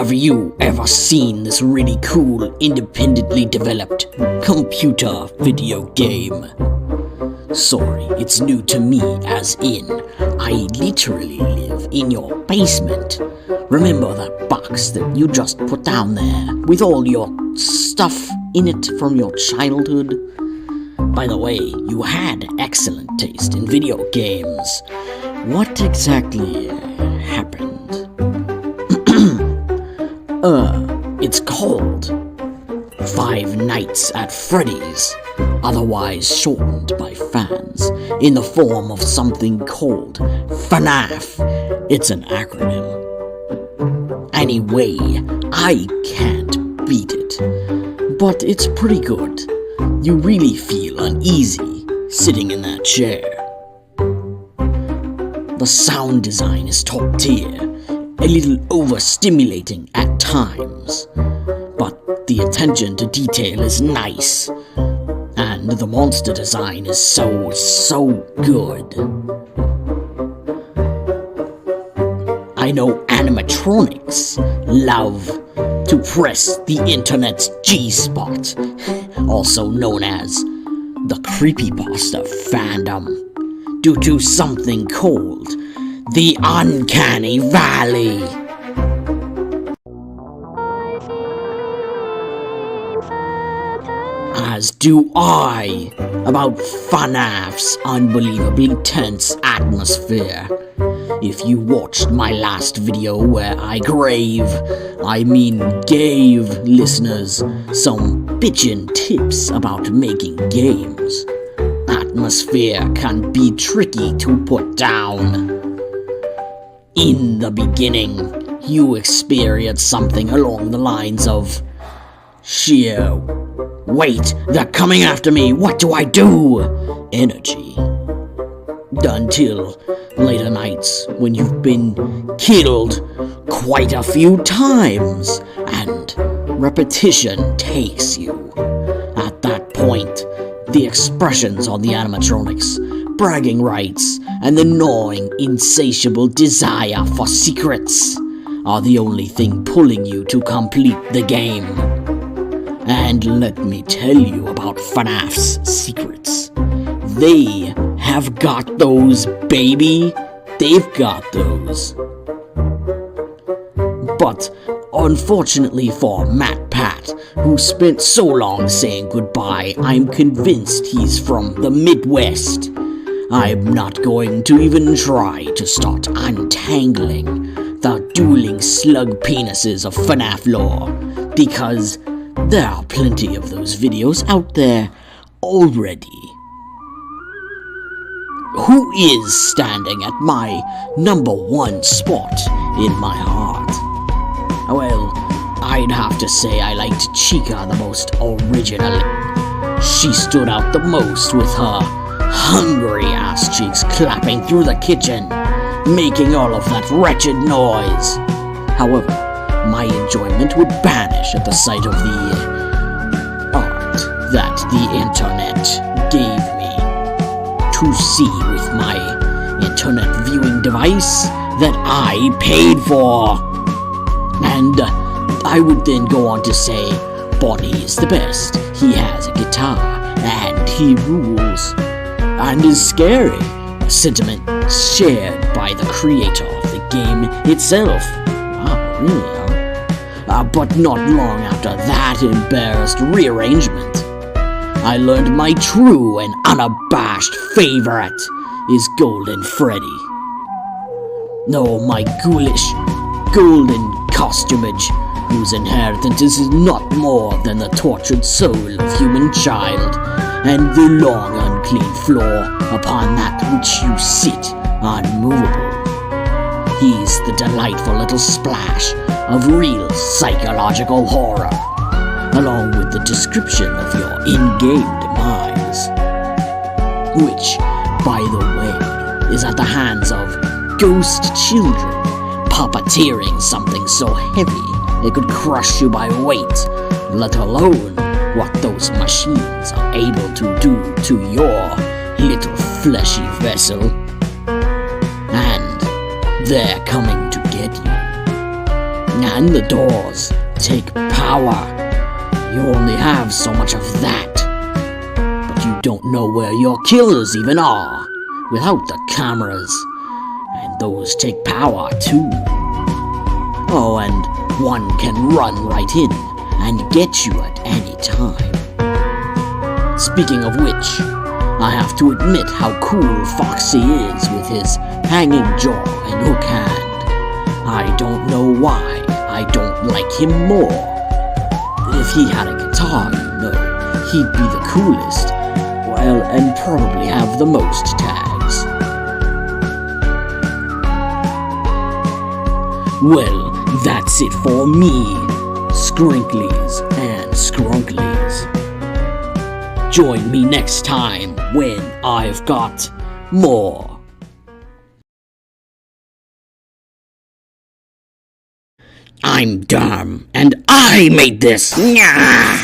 Have you ever seen this really cool, independently developed computer video game? Sorry, it's new to me, as in, I literally live in your basement. Remember that box that you just put down there, with all your stuff in it from your childhood? By the way, you had excellent taste in video games. What exactly happened? It's called Five Nights at Freddy's, otherwise shortened by fans in the form of something called FNAF. It's an acronym. Anyway, I can't beat it, but it's pretty good. You really feel uneasy sitting in that chair. The sound design is top tier, a little overstimulating at times, but the attention to detail is nice, and the monster design is so good. I know animatronics love to press the internet's G-spot, also known as the creepypasta fandom, due to something called the Uncanny Valley. As do I, about FNAF's unbelievably tense atmosphere. If you watched my last video where I gave listeners some bitchin' tips about making games, atmosphere can be tricky to put down. In the beginning, you experience something along the lines of sheer, "Wait, they're coming after me, what do I do?" energy. Until later nights when you've been killed quite a few times and repetition takes you. At that point, the expressions on the animatronics, bragging rights, and the gnawing, insatiable desire for secrets are the only thing pulling you to complete the game. And let me tell you about FNAF's secrets. They have got those, baby. They've got those. But unfortunately for Matt Pat, who spent so long saying goodbye, I'm convinced he's from the Midwest. I'm not going to even try to start untangling the dueling slug penises of FNAF lore, because there are plenty of those videos out there already. Who is standing at my number one spot in my heart? Well, I'd have to say I liked Chica the most originally. She stood out the most with her hungry ass cheeks clapping through the kitchen, making all of that wretched noise. However, my enjoyment would vanish at the sight of the art that the internet gave me to see with my internet viewing device that I paid for. And I would then go on to say, Bonnie is the best, he has a guitar, and he rules, and is scary, a sentiment shared by the creator of the game itself. Wow, really, huh? But not long after that embarrassed rearrangement, I learned my true and unabashed favorite is Golden Freddy. No, my ghoulish, golden costumage, whose inheritance is not more than the tortured soul of human child, and the long unclean floor upon that which you sit unmovable. He's the delightful little splash of real psychological horror, along with the description of your in-game demise, which, by the way, is at the hands of ghost children puppeteering something so heavy it could crush you by weight, let alone what those machines are able to do to your little fleshy vessel. And they're coming to get you. And the doors take power. You only have so much of that. But you don't know where your killers even are without the cameras. And those take power too. Oh, and one can run right in and get you at any time. Speaking of which, I have to admit how cool Foxy is with his hanging jaw and hook hand. I don't know why I don't like him more. If he had a guitar, he'd be the coolest. Well, and probably have the most tags. Well, that's it for me, Scrinklies and Skrunklies. Join me next time when I've got more. I'm dumb, and I made this! Nyah!